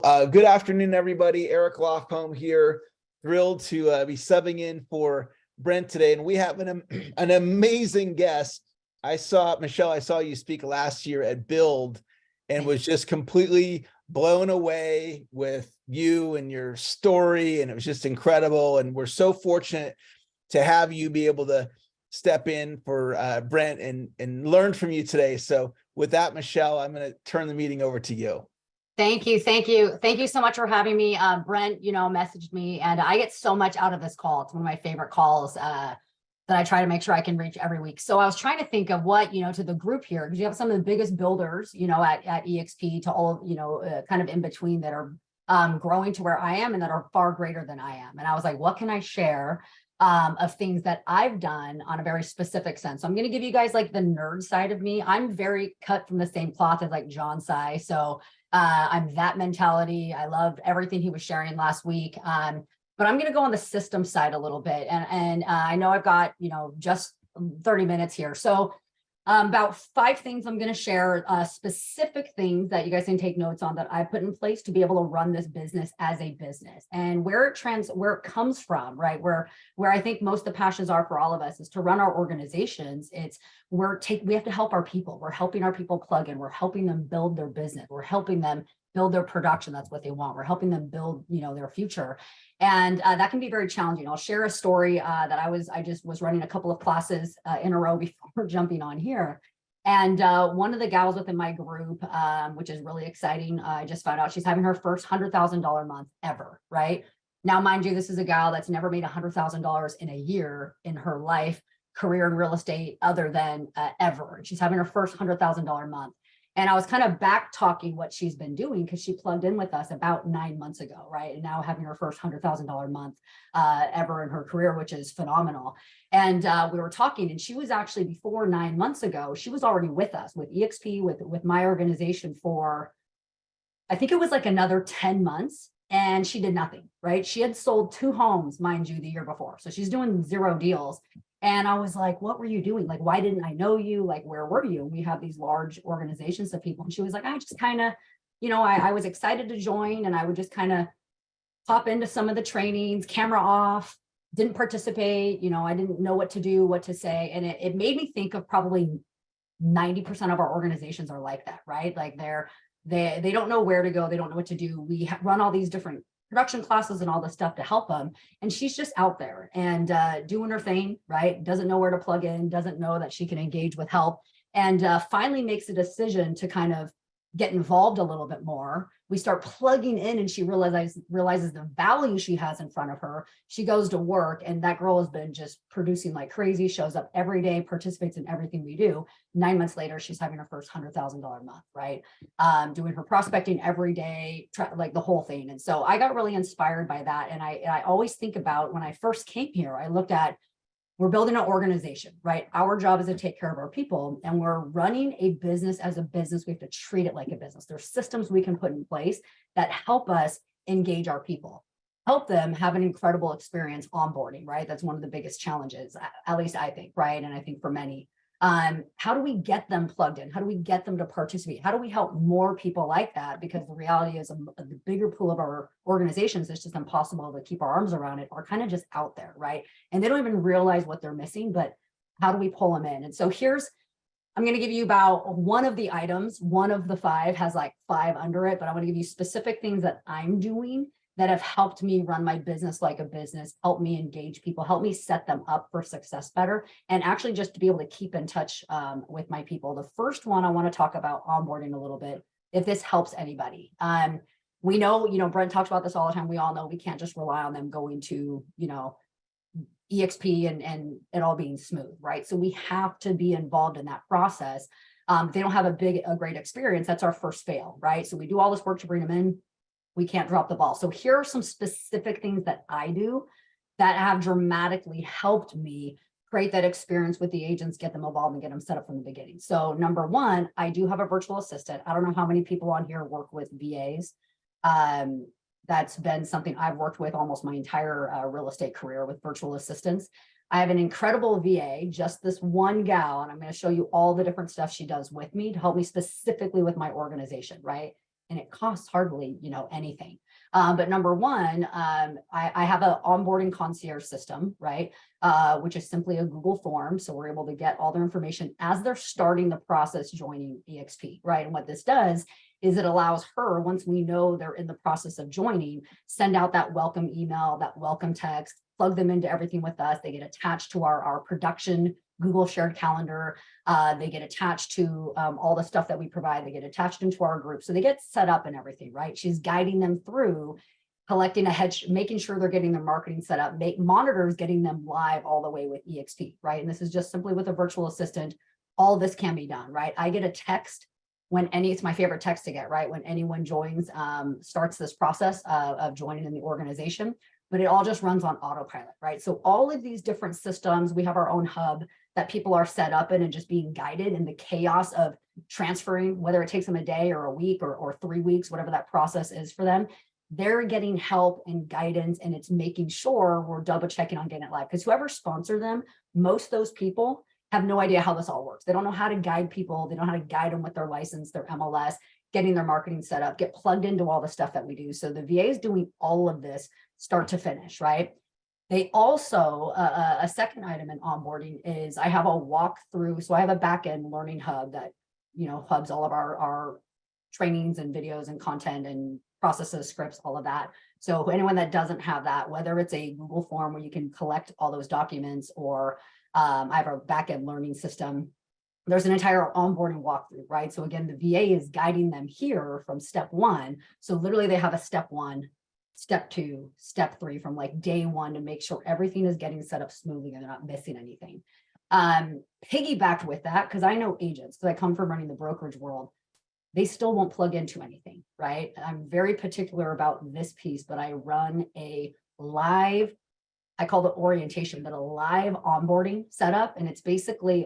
Good afternoon, everybody. Eric Lofholm here. Thrilled to be subbing in for Brent today. And we have an amazing guest. Michelle, I saw you speak last year at Build and was just completely blown away with you and your story. And it was just incredible. And we're so fortunate to have you be able to step in for Brent and learn from you today. So with that, Michelle, I'm going to turn the meeting over to you. Thank you. Thank you. Thank you so much for having me. Brent, messaged me and I get so much out of this call. It's one of my favorite calls that I try to make sure I can reach every week. So I was trying to think of what, to the group here, because you have some of the biggest builders, at EXP to all, kind of in between that are growing to where I am and that are far greater than I am. And I was like, what can I share of things that I've done on a very specific sense? So I'm going to give you guys like the nerd side of me. I'm very cut from the same cloth as like John Sai. So I'm that mentality. I loved everything he was sharing last week. But I'm going to go on the system side a little bit. And I know I've got, just 30 minutes here. So about 5 things I'm going to share, specific things that you guys can take notes on that I put in place to be able to run this business as a business, and where it comes from, right? Where I think most of the passions are for all of us is to run our organizations. We have to help our people. We're helping our people plug in. We're helping them build their business. We're helping them build their production. That's what they want. We're helping them build, their future. And that can be very challenging. I'll share a story that I just was running a couple of classes in a row before jumping on here. And one of the gals within my group, which is really exciting, I just found out she's having her first $100,000 month ever, right? Now, mind you, this is a gal that's never made $100,000 in a year in her life, career in real estate, other than ever. And she's having her first $100,000 month. And I was kind of back talking what she's been doing because she plugged in with us about 9 months ago, right? And now having her first $100,000 month ever in her career, which is phenomenal. And we were talking, and she was actually, before 9 months ago, she was already with us with EXP, with my organization for, I think it was like another 10 months. And she did nothing, right? She had sold 2 homes, mind you, the year before. So she's doing 0 deals. And I was like, what were you doing? Like, why didn't I know you? Like, where were you? And we have these large organizations of people. And she was like, I just kind of, I was excited to join, and I would just kind of pop into some of the trainings, camera off, didn't participate. I didn't know what to do, what to say. And it made me think of probably 90% of our organizations are like that, right? Like they don't know where to go. They don't know what to do. We run all these different production classes and all this stuff to help them. And she's just out there and doing her thing, right? Doesn't know where to plug in, doesn't know that she can engage with help, and finally makes a decision to kind of get involved a little bit more. We start plugging in, and she realizes the value she has in front of her. She goes to work, and that girl has been just producing like crazy, shows up every day, participates in everything we do. 9 months later, she's having her first $100,000 month, right? Doing her prospecting every day, like the whole thing. And so I got really inspired by that. And I always think about, when I first came here, I looked at, we're building an organization, right? Our job is to take care of our people, and we're running a business as a business. We have to treat it like a business. There's systems we can put in place that help us engage our people, help them have an incredible experience onboarding, right? That's one of the biggest challenges, at least I think, right? And I think for many. How do we get them plugged in? How do we get them to participate? How do we help more people like that? Because the reality is the bigger pool of our organizations, it's just impossible to keep our arms around it, are kind of just out there, right? And they don't even realize what they're missing, but how do we pull them in? And so I'm going to give you about one of the items. One of the 5 has like 5 under it, but I want to give you specific things that I'm doing that have helped me run my business like a business, help me engage people, help me set them up for success better, and actually just to be able to keep in touch with my people. The first one, I want to talk about onboarding a little bit, if this helps anybody. We know, Brent talks about this all the time. We all know we can't just rely on them going to, EXP and it all being smooth, right? So we have to be involved in that process. If they don't have a great experience, that's our first fail, right? So we do all this work to bring them in. We can't drop the ball. So here are some specific things that I do that have dramatically helped me create that experience with the agents, get them involved, and get them set up from the beginning. So number 1, I do have a virtual assistant. I don't know how many people on here work with VAs. That's been something I've worked with almost my entire real estate career, with virtual assistants. I have an incredible VA, just this one gal, and I'm going to show you all the different stuff she does with me to help me specifically with my organization, right? and it costs hardly, anything. But number one, I have an onboarding concierge system, right? Which is simply a Google form. So we're able to get all their information as they're starting the process joining EXP, right? And what this does is it allows her, once we know they're in the process of joining, send out that welcome email, that welcome text, plug them into everything with us. They get attached to our production Google shared calendar. They get attached to all the stuff that we provide. They get attached into our group. So they get set up and everything, right? She's guiding them through collecting a hedge, making sure they're getting their marketing set up, monitors getting them live all the way with EXP, right? And this is just simply with a virtual assistant. All this can be done, right? I get a text it's my favorite text to get, right? When anyone joins, starts this process of joining in the organization, but it all just runs on autopilot, right? So all of these different systems, we have our own hub that people are set up in and just being guided in the chaos of transferring, whether it takes them a day or a week or 3 weeks, whatever that process is for them. They're getting help and guidance, and it's making sure we're double checking on getting it live. Because whoever sponsored them, most of those people have no idea how this all works. They don't know how to guide people. They don't know how to guide them with their license, their MLS, getting their marketing set up, get plugged into all the stuff that we do. So the VA is doing all of this start to finish, right? They also, a second item in onboarding is I have a walkthrough. So I have a backend learning hub that, hubs all of our trainings and videos and content and processes, scripts, all of that. So anyone that doesn't have that, whether it's a Google form where you can collect all those documents, or I have a backend learning system, there's an entire onboarding walkthrough, right? So again, the VA is guiding them here from step one. So literally they have a step one, step two, step three from like day one to make sure everything is getting set up smoothly and they're not missing anything. Piggybacked with that, because I know agents, because I come from running the brokerage world, they still won't plug into anything, right? I'm very particular about this piece, but I run a live, I call it orientation, but a live onboarding setup. And it's basically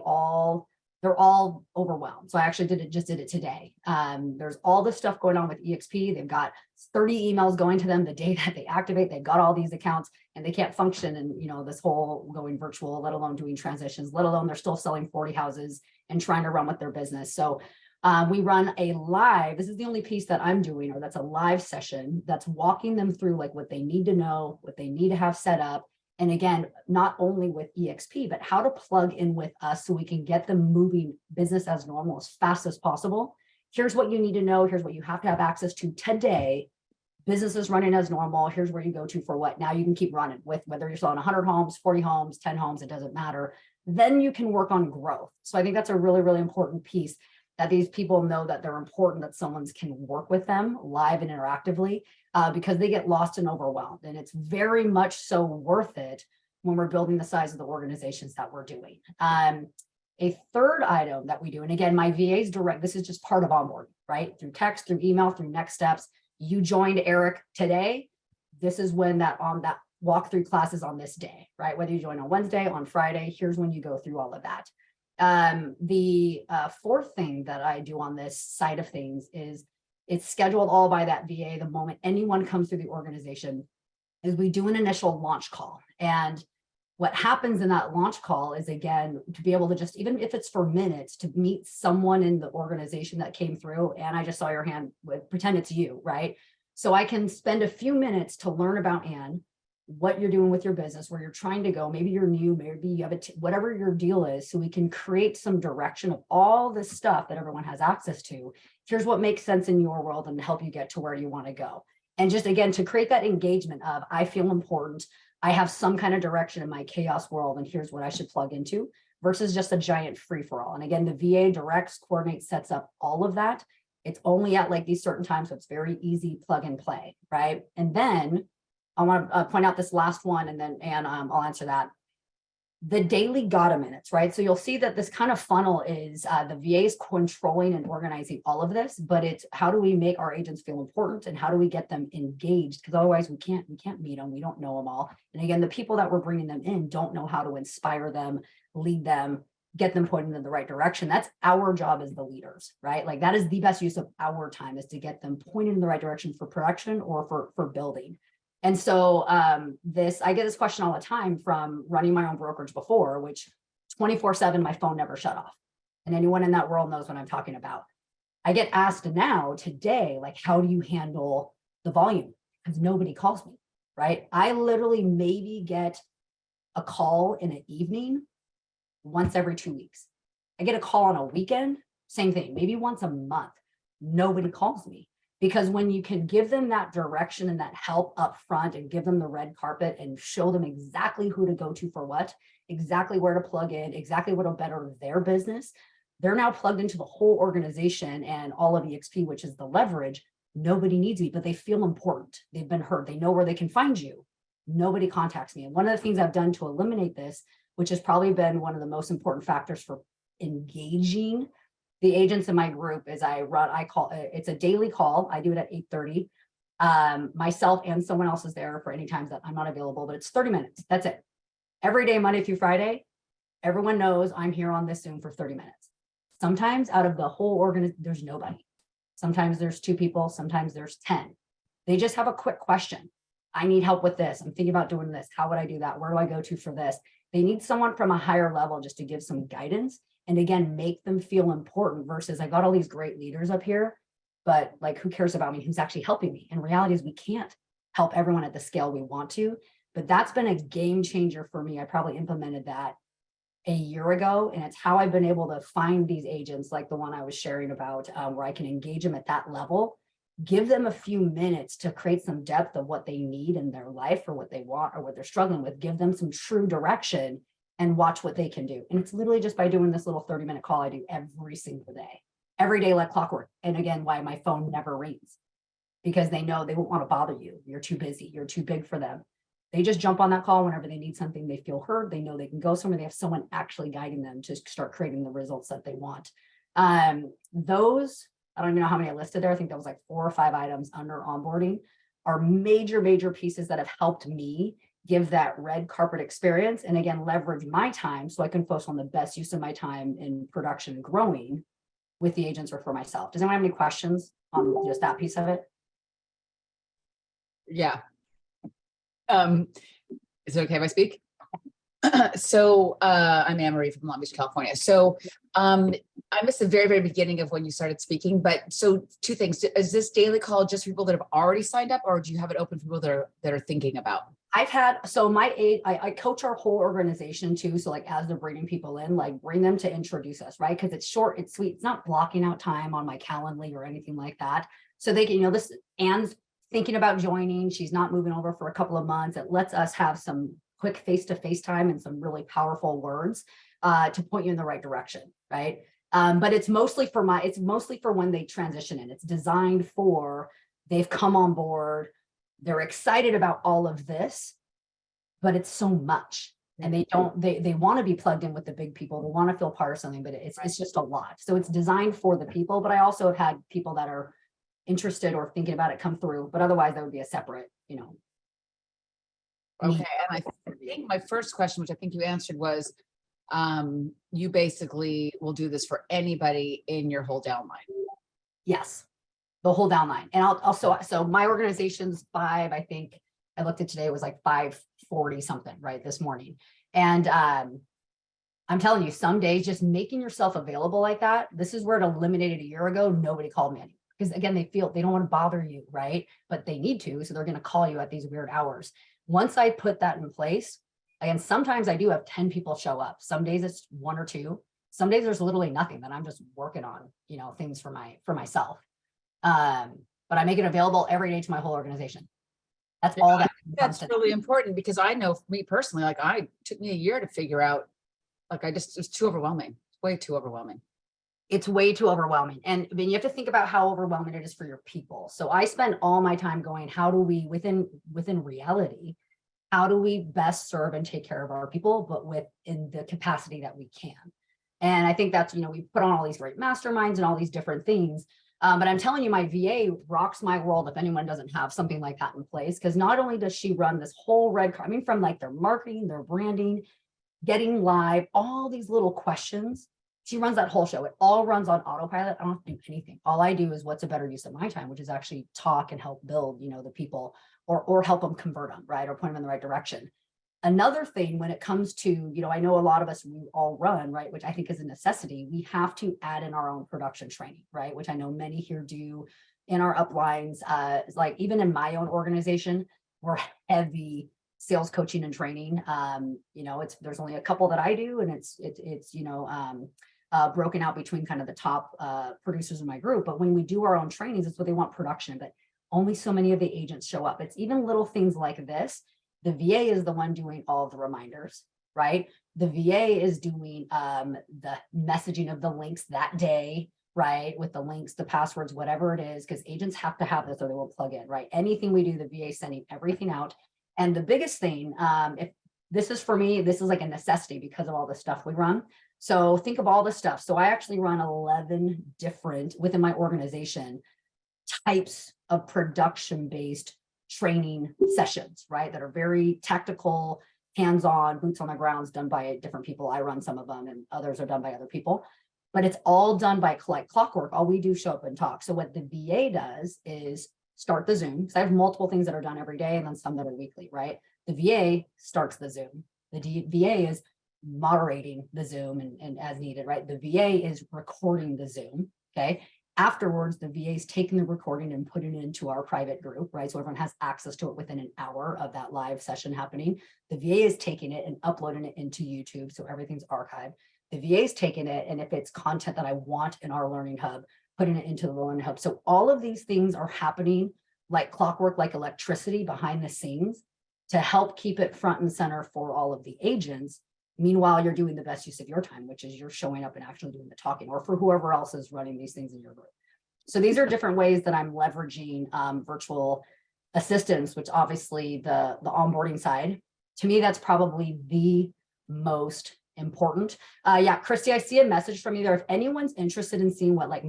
they're all overwhelmed. So I actually just did it today. There's all this stuff going on with EXP. They've got 30 emails going to them the day that they activate. They've got all these accounts and they can't function in, this whole going virtual, let alone doing transitions, let alone they're still selling 40 houses and trying to run with their business. So we run a live, this is the only piece that I'm doing, or that's a live session that's walking them through like what they need to know, what they need to have set up. And again, not only with EXP, but how to plug in with us so we can get them moving business as normal as fast as possible. Here's what you need to know. Here's what you have to have access to today. Business is running as normal. Here's where you go to for what. Now you can keep running with whether you're selling 100 homes, 40 homes, 10 homes, it doesn't matter. Then you can work on growth. So I think that's a really, really important piece, that these people know that they're important, that someone can work with them live and interactively. Because they get lost and overwhelmed. And it's very much so worth it when we're building the size of the organizations that we're doing. A third item that we do, and again, my VA's direct, this is just part of onboarding, right? Through text, through email, through next steps. You joined Eric today. This is when that walkthrough class is on this day, right? Whether you join on Wednesday, on Friday, here's when you go through all of that. The fourth thing that I do on this side of things is it's scheduled all by that VA. The moment anyone comes through the organization is we do an initial launch call. And what happens in that launch call is, again, to be able to just, even if it's for minutes, to meet someone in the organization that came through. And I just saw your hand, pretend it's you, right? So I can spend a few minutes to learn about Ann, what you're doing with your business, where you're trying to go. Maybe you're new, maybe you have whatever your deal is, so we can create some direction of all this stuff that everyone has access to. Here's what makes sense in your world and help you get to where you want to go. And just, again, to create that engagement of, I feel important, I have some kind of direction in my chaos world, and here's what I should plug into, versus just a giant free-for-all. And again, the VA directs, coordinates, sets up all of that. It's only at like these certain times, so it's very easy plug and play, right? And then I want to point out this last one, and then I'll answer that. The daily GATA minutes, right? So you'll see that this kind of funnel is the VA is controlling and organizing all of this, but it's how do we make our agents feel important and how do we get them engaged? Because otherwise we can't meet them. We don't know them all. And again, the people that we're bringing them in don't know how to inspire them, lead them, get them pointed in the right direction. That's our job as the leaders, right? Like that is the best use of our time, is to get them pointed in the right direction for production or for building. And so I get this question all the time from running my own brokerage before, which 24/7, my phone never shut off. And anyone in that world knows what I'm talking about. I get asked now today, like, how do you handle the volume? Because nobody calls me, right? I literally maybe get a call in an evening once every 2 weeks. I get a call on a weekend, same thing, maybe once a month. Nobody calls me, because when you can give them that direction and that help up front and give them the red carpet and show them exactly who to go to for what, exactly where to plug in, exactly what will better their business, they're now plugged into the whole organization and all of EXP, which is the leverage. Nobody needs me, but they feel important. They've been heard. They know where they can find you. Nobody contacts me. And one of the things I've done to eliminate this, which has probably been one of the most important factors for engaging the agents in my group, is I call it's a daily call. I do it at 8:30. Myself and someone else is there for any times that I'm not available, but it's 30 minutes. That's it. Every day, Monday through Friday, everyone knows I'm here on this Zoom for 30 minutes. Sometimes out of the whole organization, there's nobody. Sometimes there's 2 people, sometimes there's 10. They just have a quick question. I need help with this. I'm thinking about doing this. How would I do that? Where do I go to for this? They need someone from a higher level just to give some guidance. And again, make them feel important versus I got all these great leaders up here, but like, who cares about me? Who's actually helping me? And reality is we can't help everyone at the scale we want to, but that's been a game changer for me. I probably implemented that a year ago, and it's how I've been able to find these agents like the one I was sharing about, where I can engage them at that level, give them a few minutes to create some depth of what they need in their life or what they want or what they're struggling with, give them some true direction and watch what they can do. And it's literally just by doing this little 30-minute call I do every single day like clockwork. And again, why my phone never rings, because they know they won't want to bother you. You're too busy. You're too big for them. They just jump on that call whenever they need something. They feel heard. They know they can go somewhere. They have someone actually guiding them to start creating the results that they want. Those, I don't even know how many I listed there. I think that was like 4 or 5 items under onboarding, are major pieces that have helped me give that red carpet experience. And again, leverage my time so I can focus on the best use of my time in production and growing with the agents or for myself. Does anyone have any questions on just that piece of it? Yeah. Is it okay if I speak? So I'm Anne-Marie from Long Beach, California. So I missed the very beginning of when you started speaking, but so 2 things. Is this daily call just for people that have already signed up, or do you have it open for people that are thinking about? I've had, so I coach our whole organization too. So like, as they're bringing people in, like, bring them to introduce us, right? Because it's short, it's sweet. It's not blocking out time on my Calendly or anything like that. So they can, this, Anne's thinking about joining. She's not moving over for a couple of months. It lets us have some quick face-to-face time and some really powerful words to point you in the right direction, right? But it's mostly for when they transition in. It's designed for, they've come on board, they're excited about all of this, but it's so much. And they want to be plugged in with the big people. They want to feel part of something, but it's just a lot. So it's designed for the people, but I also have had people that are interested or thinking about it come through, but otherwise that would be a separate, Okay. And I think my first question, which I think you answered, was you basically will do this for anybody in your whole downline. Yes, the whole downline. And I'll also, so my organization's 5, I think I looked at today, it was like 540 something, right, this morning. And I'm telling you, some days just making yourself available like that, this is where it eliminated a year ago. Nobody called me anymore. Because again, they don't want to bother you, right? But they need to, so they're going to call you at these weird hours. Once I put that in place, again, sometimes I do have 10 people show up. Some days it's 1 or 2. Some days there's literally nothing that I'm just working on, things for myself. But I make it available every day to my whole organization. That's all that. That's really important, because I know for me personally, like, it took me a year to figure out, like, it was too overwhelming. It's way too overwhelming. It's way too overwhelming. And then you have to think about how overwhelming it is for your people. So I spend all my time going, how do we, within reality, how do we best serve and take care of our people, but within the capacity that we can? And I think that's, we put on all these great masterminds and all these different things. But I'm telling you, my VA rocks my world if anyone doesn't have something like that in place, because not only does she run this whole from like their marketing, their branding, getting live, all these little questions. She runs that whole show. It all runs on autopilot. I don't have to do anything. All I do is what's a better use of my time, which is actually talk and help build, the people or help them convert them, right? Or point them in the right direction. Another thing when it comes to, you know, I know a lot of us, we all run, right, which I think is a necessity. We have to add in our own production training, right, which I know many here do in our uplines. Like even in my own organization, we're heavy sales coaching and training. You know, there's only a couple that I do, and it's you know, broken out between kind of the top producers in my group. But when we do our own trainings, it's what they want production, but only so many of the agents show up. It's even little things like this. The VA is the one doing all of the reminders, right? The VA is doing the messaging of the links that day, right? With the links, the passwords, whatever it is, because agents have to have this or they will plug in, right? Anything we do, the VA is sending everything out. And the biggest thing, if this is for me, this is like a necessity because of all the stuff we run. So think of all the stuff. So I actually run 11 different within my organization types of production-based training sessions, right? That are very tactical, hands-on, boots on the grounds, done by different people. I run some of them and others are done by other people, but it's all done by like clockwork. All we do show up and talk. So what the VA does is start the Zoom. So I have multiple things that are done every day and then some that are weekly, right? The VA starts the Zoom. The VA is moderating the Zoom and as needed, right? The VA is recording the Zoom, okay? Afterwards, the VA is taking the recording and putting it into our private group, right? So everyone has access to it within an hour of that live session happening. The VA is taking it and uploading it into YouTube, so everything's archived. The VA is taking it, and if it's content that I want in our Learning Hub, putting it into the Learning Hub. So all of these things are happening like clockwork, like electricity behind the scenes to help keep it front and center for all of the agents. Meanwhile, you're doing the best use of your time, which is you're showing up and actually doing the talking, or for whoever else is running these things in your group. So these are different ways that I'm leveraging virtual assistants, which obviously the onboarding side, to me, that's probably the most important. Yeah, Christy, I see a message from you there. If anyone's interested in seeing what like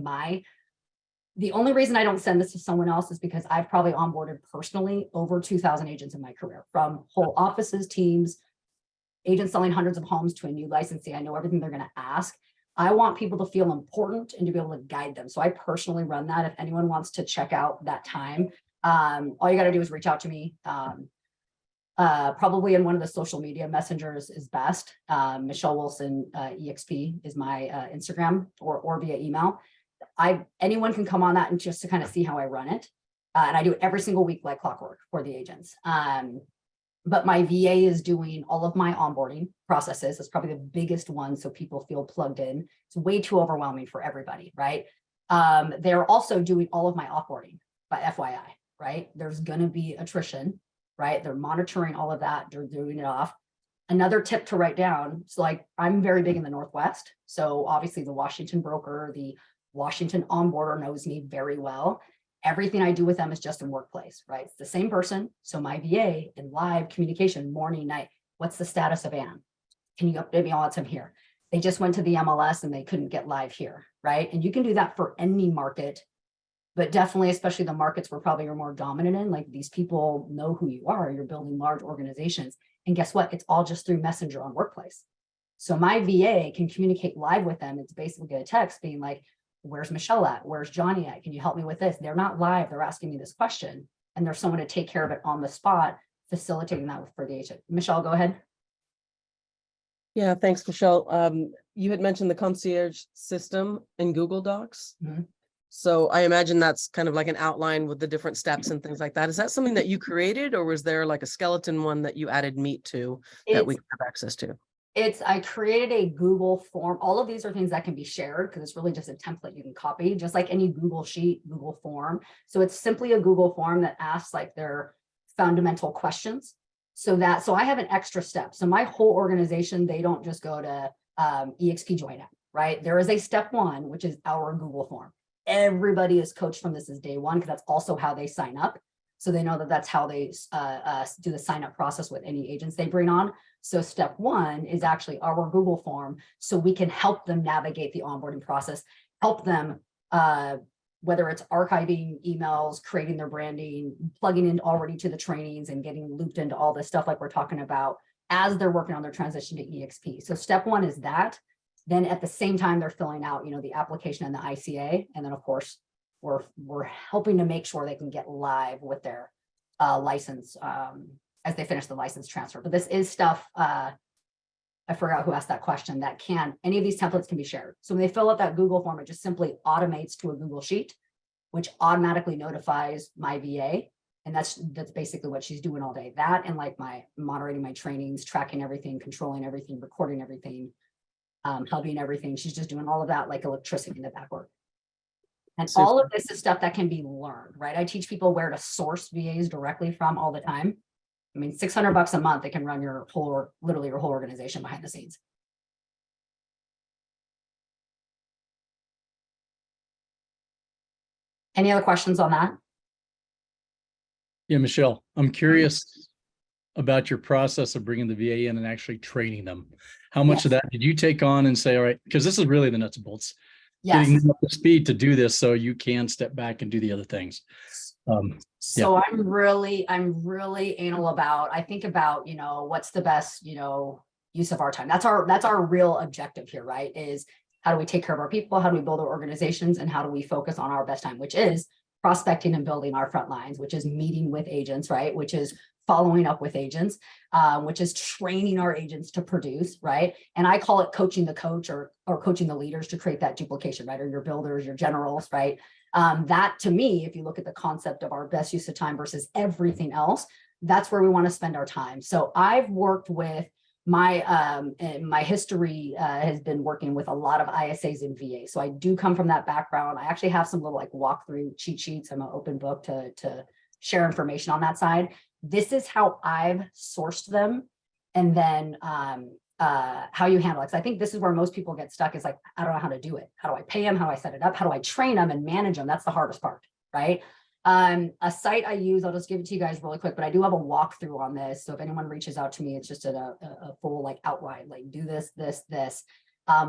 the only reason I don't send this to someone else is because I've probably onboarded personally over 2,000 agents in my career, from whole offices, teams, agents selling hundreds of homes to a new licensee. I know everything they're going to ask. I want people to feel important and to be able to guide them. So I personally run that. If anyone wants to check out that time, all you got to do is reach out to me. Probably in one of the social media messengers is best. Michelle Wilson, EXP is my Instagram or via email. Anyone can come on that and just to kind of see how I run it. And I do it every single week like clockwork for the agents. But my VA is doing all of my onboarding processes. That's probably the biggest one, so people feel plugged in. It's way too overwhelming for everybody, right? They're also doing all of my offboarding, by FYI, right? There's going to be attrition, right? They're monitoring all of that. They're doing it off. Another tip to write down, so like I'm very big in the Northwest. So obviously the Washington broker, the Washington onboarder knows me very well. Everything I do with them is just in workplace, right? It's the same person. So my VA in live communication, morning, night, what's the status of Ann? Can you update me all the time here? They just went to the MLS and they couldn't get live here, right? And you can do that for any market, but definitely, especially the markets we're probably are more dominant in, like these people know who you are, you're building large organizations. And guess what? It's all just through Messenger on Workplace. So my VA can communicate live with them. It's basically a text being like, where's Michelle at? Where's Johnny at? Can you help me with this? They're not live. They're asking me this question. And there's someone to take care of it on the spot, facilitating that for the agent. Michelle, go ahead. Yeah, thanks, Michelle. You had mentioned the concierge system in Google Docs. Mm-hmm. So I imagine that's kind of like an outline with the different steps and things like that. Is that something that you created, or was there like a skeleton one that you added meat to that we have access to? I created a Google form. All of these are things that can be shared because it's really just a template you can copy, just like any Google sheet, Google form. So it's simply a Google form that asks like their fundamental questions. So I have an extra step. So my whole organization, they don't just go to EXP join app, right? There is a step one, which is our Google form. Everybody is coached from this as day one because that's also how they sign up. So they know that that's how they do the sign up process with any agents they bring on. So step one is actually our Google form. So we can help them navigate the onboarding process, help them, whether it's archiving emails, creating their branding, plugging in already to the trainings and getting looped into all this stuff like we're talking about as they're working on their transition to EXP. So step one is that. Then at the same time, they're filling out, the application and the ICA. And then of course, we're helping to make sure they can get live with their license as they finish the license transfer. But this is stuff, I forgot who asked that question, that any of these templates can be shared. So when they fill out that Google form, it just simply automates to a Google Sheet, which automatically notifies my VA. And that's basically what she's doing all day. That and like my moderating my trainings, tracking everything, controlling everything, recording everything, helping everything. She's just doing all of that like electricity in the backwork. And all of this is stuff that can be learned, right? I teach people where to source VAs directly from all the time. I mean, $600 a month, it can run your whole, literally your whole organization behind the scenes. Any other questions on that? Yeah, Michelle, I'm curious about your process of bringing the VA in and actually training them. How much of that did you take on and say, all right, because this is really the nuts and bolts, getting them up to speed to do this so you can step back and do the other things. So I'm really anal about, I think about, what's the best, use of our time. That's our real objective here, right? Is how do we take care of our people? How do we build our organizations? And how do we focus on our best time, which is prospecting and building our front lines, which is meeting with agents, right? Which is following up with agents, which is training our agents to produce, right? And I call it coaching the coach or coaching the leaders to create that duplication, right? Or your builders, your generals, right? That to me, if you look at the concept of our best use of time versus everything else, that's where we want to spend our time. So I've worked with my history has been working with a lot of ISAs and VA. So I do come from that background. I actually have some little like walkthrough cheat sheets. I'm an open book to share information on that side. This is how I've sourced them. And then how you handle it. Because I think this is where most people get stuck is like, I don't know how to do it. How do I pay them? How do I set it up? How do I train them and manage them? That's the hardest part, right? A site I use, I'll just give it to you guys really quick, but I do have a walkthrough on this. So if anyone reaches out to me, it's just a full like outline, like do this. But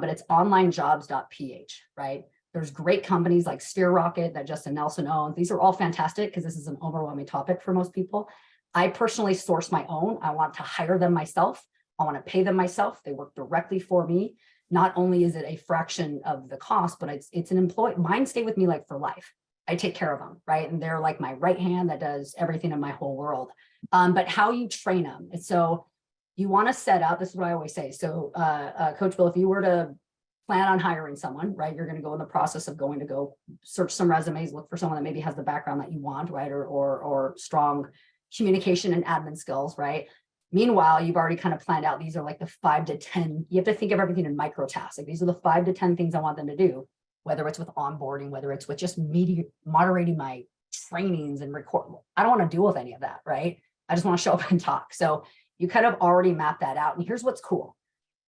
it's onlinejobs.ph, right? There's great companies like Sphere Rocket that Justin Nelson owns. These are all fantastic because this is an overwhelming topic for most people. I personally source my own. I want to hire them myself. I want to pay them myself. They work directly for me. Not only is it a fraction of the cost, but it's an employee. Mine stay with me like for life. I take care of them, right? And they're like my right hand that does everything in my whole world. But how you train them. And so you want to set up, this is what I always say. So Coach Bill, if you were to plan on hiring someone, right, you're going to go in the process of going to go search some resumes, look for someone that maybe has the background that you want, right? Or strong communication and admin skills, right? Meanwhile, you've already kind of planned out, these are like the 5 to 10, you have to think of everything in micro tasks. Like these are the 5 to 10 things I want them to do, whether it's with onboarding, whether it's with just moderating my trainings and record. I don't want to deal with any of that, right? I just want to show up and talk. So you kind of already map that out. And here's what's cool.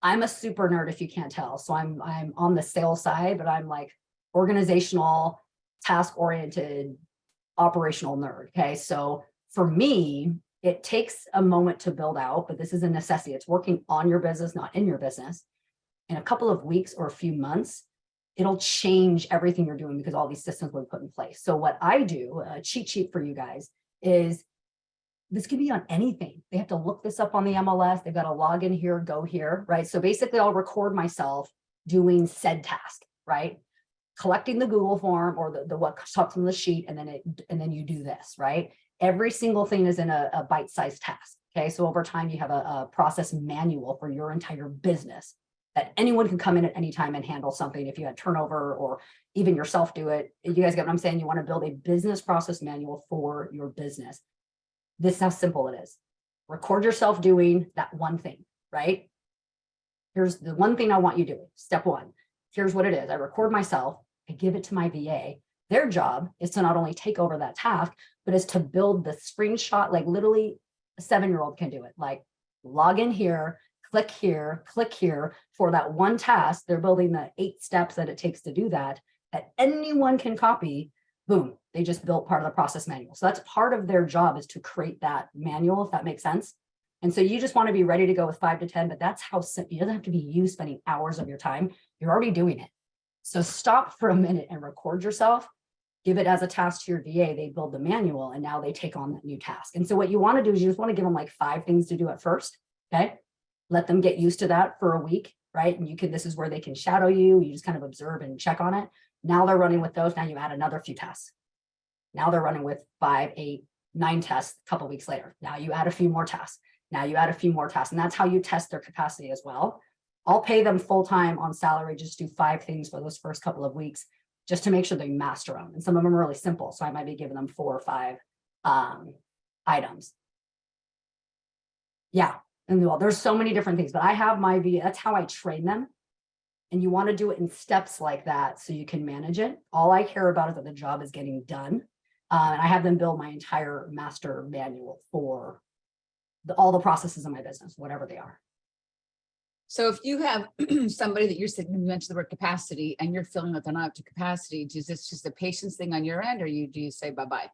I'm a super nerd if you can't tell. So I'm on the sales side, but I'm like organizational, task-oriented, operational nerd. Okay. So for me, it takes a moment to build out, but this is a necessity. It's working on your business, not in your business. In a couple of weeks or a few months, it'll change everything you're doing because all these systems were put in place. So what I do, a cheat sheet for you guys, is this can be on anything. They have to look this up on the MLS. They've got to log in here, go here, right? So basically I'll record myself doing said task, right? Collecting the Google form or the what talks on the sheet, and then you do this, right? Every single thing is in a bite-sized task. Okay. So over time, you have a process manual for your entire business that anyone can come in at any time and handle something. If you had turnover or even yourself do it, you guys get what I'm saying? You want to build a business process manual for your business. This is how simple it is. Record yourself doing that one thing, right? Here's the one thing I want you doing. Step one. Here's what it is. I record myself. I give it to my VA. Their job is to not only take over that task, but is to build the screenshot, like literally a 7-year-old can do it. Like log in here, click here for that one task. They're building the 8 steps that it takes to do that anyone can copy. Boom, they just built part of the process manual. So that's part of their job, is to create that manual, if that makes sense. And so you just want to be ready to go with 5 to 10, but that's how simple. It doesn't have to be you spending hours of your time. You're already doing it. So stop for a minute and record yourself. Give it as a task to your VA, they build the manual, and now they take on that new task. And so what you want to do is you just want to give them like 5 things to do at first. Okay. Let them get used to that for a week, right? And this is where they can shadow you. You just kind of observe and check on it. Now they're running with those. Now you add another few tasks. Now they're running with 5, 8, 9 tests a couple weeks later. Now you add a few more tests. Now you add a few more tests. And that's how you test their capacity as well. I'll pay them full-time on salary, just do 5 things for those first couple of weeks, just to make sure they master them. And some of them are really simple. So I might be giving them 4 or 5 items. Yeah. And well, there's so many different things, but I have my VA. That's how I train them. And you want to do it in steps like that so you can manage it. All I care about is that the job is getting done. And I have them build my entire master manual for all the processes in my business, whatever they are. So if you have somebody that you're saying, you mentioned the word capacity, and you're feeling that they're not up to capacity, is this just a patience thing on your end, or do you say bye-bye?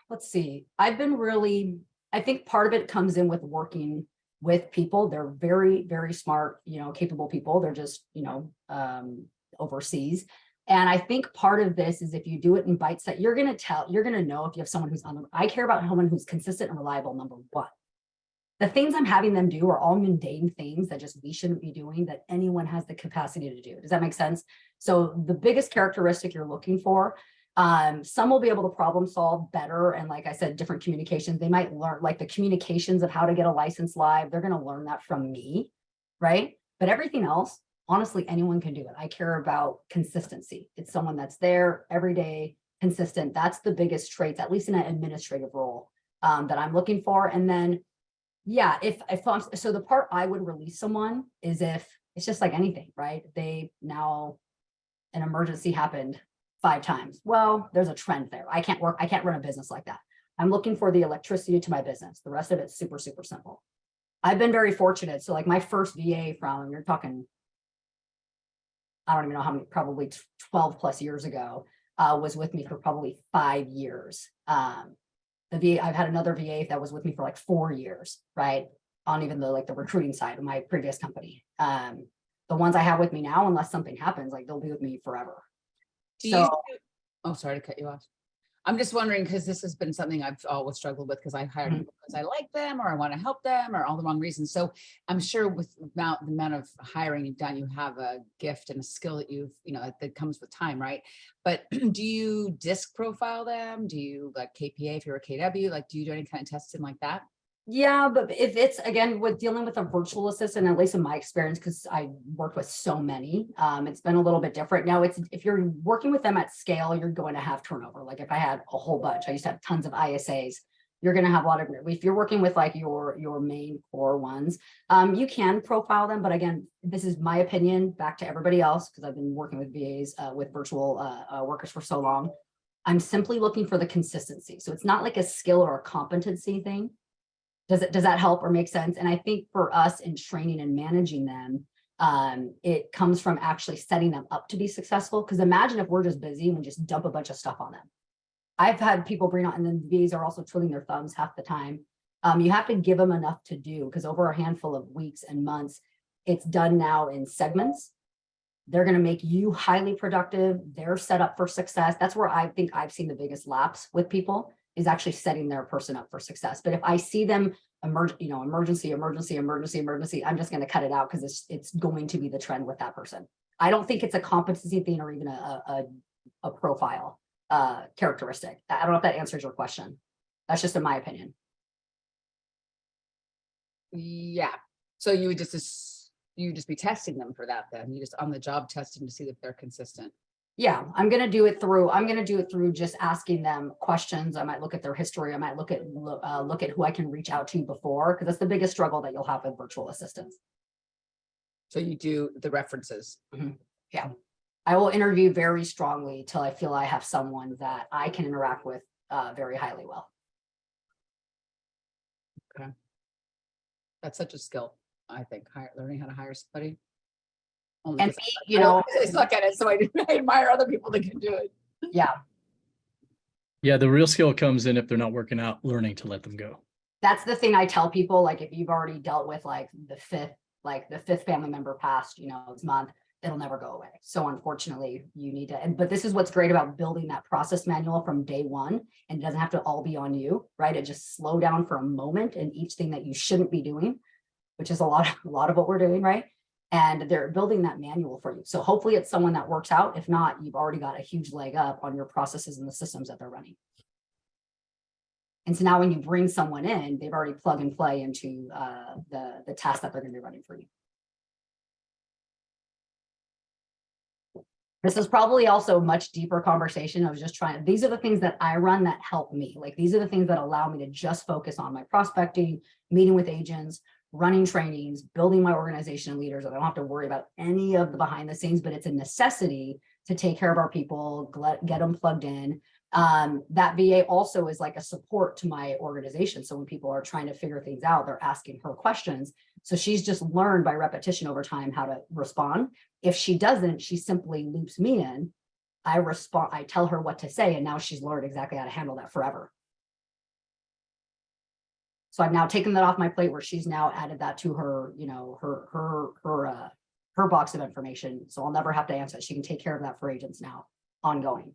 Let's see. I think part of it comes in with working with people. They're very, very smart, capable people. They're just, overseas. And I think part of this is if you do it in bites that you're going to know if you have someone who's I care about someone who's consistent and reliable, number one. The things I'm having them do are all mundane things that just we shouldn't be doing, that anyone has the capacity to do. Does that make sense? So the biggest characteristic you're looking for, some will be able to problem solve better. And like I said, different communications, they might learn like the communications of how to get a license live. They're going to learn that from me, right? But everything else, honestly, anyone can do it. I care about consistency. It's someone that's there every day, consistent. That's the biggest traits, at least in an administrative role, that I'm looking for. And then, yeah, so the part I would release someone is if it's just like anything, right? Now an emergency happened 5 times. Well, there's a trend there. I can't run a business like that. I'm looking for the electricity to my business. The rest of it's super, super simple. I've been very fortunate. So like my first VA you're talking, I don't even know how many, probably 12 plus years ago, was with me for probably 5 years. The VA, I've had another VA that was with me for like 4 years, right? On even the recruiting side of my previous company. The ones I have with me now, unless something happens, like they'll be with me forever. Oh, sorry to cut you off. I'm just wondering, because this has been something I've always struggled with, because I hired people because I like them or I want to help them or all the wrong reasons. So I'm sure with the amount of hiring you've done, you have a gift and a skill that that comes with time, right? But do you disc profile them? Do you like KPA if you're a KW? Like, do you do any kind of testing like that? Yeah, but if it's, again, with dealing with a virtual assistant, at least in my experience, because I worked with so many, it's been a little bit different. Now, if you're working with them at scale, you're going to have turnover. Like if I had a whole bunch, I used to have tons of ISAs, you're going to have a lot of, if you're working with like your main core ones, you can profile them. But again, this is my opinion, back to everybody else, because I've been working with VAs, with virtual workers for so long. I'm simply looking for the consistency. So it's not like a skill or a competency thing. Does that help or make sense? And I think for us in training and managing them, it comes from actually setting them up to be successful. Because imagine if we're just busy and we just dump a bunch of stuff on them. I've had people bring on, and then VAs are also twiddling their thumbs half the time. You have to give them enough to do, because over a handful of weeks and months, it's done now in segments. They're going to make you highly productive. They're set up for success. That's where I think I've seen the biggest lapse with people, is actually setting their person up for success. But if I see them emergency, I'm just going to cut it out, because it's going to be the trend with that person. I don't think it's a competency thing or even a profile characteristic. I don't know if that answers your question. That's just in my opinion. Yeah. So you would just be testing them for that then. You just on the job testing to see if they're consistent. Yeah, I'm going to do it through just asking them questions. I might look at their history. I might look at who I can reach out to before, because that's the biggest struggle that you'll have with virtual assistants. So you do the references. Mm-hmm. Yeah, I will interview very strongly till I feel I have someone that I can interact with very highly well. Okay. That's such a skill, I think, learning how to hire somebody. Only And I suck at it, so I admire other people that can do it. Yeah. Yeah, the real skill comes in if they're not working out, learning to let them go. That's the thing I tell people. Like, if you've already dealt with like the fifth family member passed, this month, it'll never go away. So unfortunately, you need to. But this is what's great about building that process manual from day one, and it doesn't have to all be on you, right? It just slow down for a moment in each thing that you shouldn't be doing, which is a lot of what we're doing, right? And they're building that manual for you. So hopefully it's someone that works out. If not, you've already got a huge leg up on your processes and the systems that they're running. And so now when you bring someone in, they've already plug and play into the task that they're going to be running for you. This is probably also a much deeper conversation. I was just trying, these are the things that I run that help me. Like, these are the things that allow me to just focus on my prospecting, meeting with agents, running trainings, building my organization and leaders. I don't have to worry about any of the behind the scenes, but it's a necessity to take care of our people, get them plugged in. That VA also is like a support to my organization. So when people are trying to figure things out, they're asking her questions. So she's just learned by repetition over time how to respond. If she doesn't, she simply loops me in. I respond, I tell her what to say, and now she's learned exactly how to handle that forever. So I've now taken that off my plate, where she's now added that to her, you know, her box of information. So I'll never have to answer it. She can take care of that for agents now, ongoing.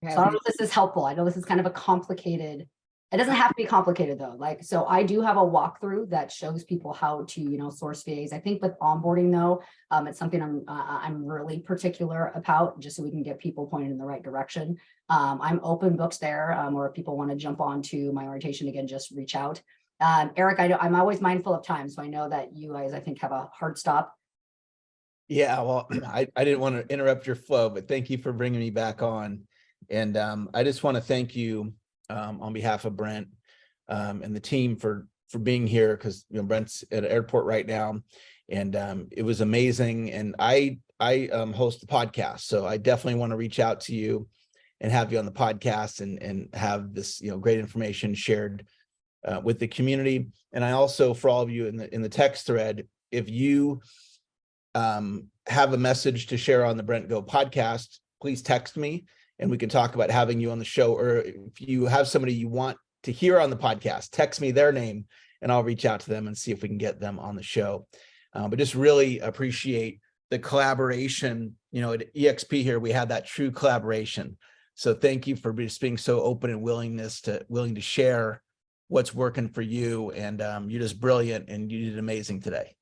So I don't know if this is helpful. I know this is kind of a complicated, it doesn't have to be complicated though. Like, so I do have a walkthrough that shows people how to, you know, source VAs. I think with onboarding though, it's something I'm really particular about, just so we can get people pointed in the right direction. I'm open books there, or if people want to jump onto my orientation again, just reach out. Eric, I'm always mindful of time, so I know that you guys, I think, have a hard stop. Yeah, well, I didn't want to interrupt your flow, but thank you for bringing me back on. And I just want to thank you on behalf of Brent and the team for being here, because, you know, Brent's at an airport right now, and it was amazing. And I host the podcast, so I definitely want to reach out to you and have you on the podcast and have this, you know, great information shared with the community. And I also, for all of you in the text thread, if you have a message to share on the Brent Gove podcast, please text me and we can talk about having you on the show. Or if you have somebody you want to hear on the podcast, text me their name and I'll reach out to them and see if we can get them on the show. But just really appreciate the collaboration. You know, at EXP here, we had that true collaboration. So thank you for just being so open and willing to share what's working for you. And you're just brilliant, and you did amazing today.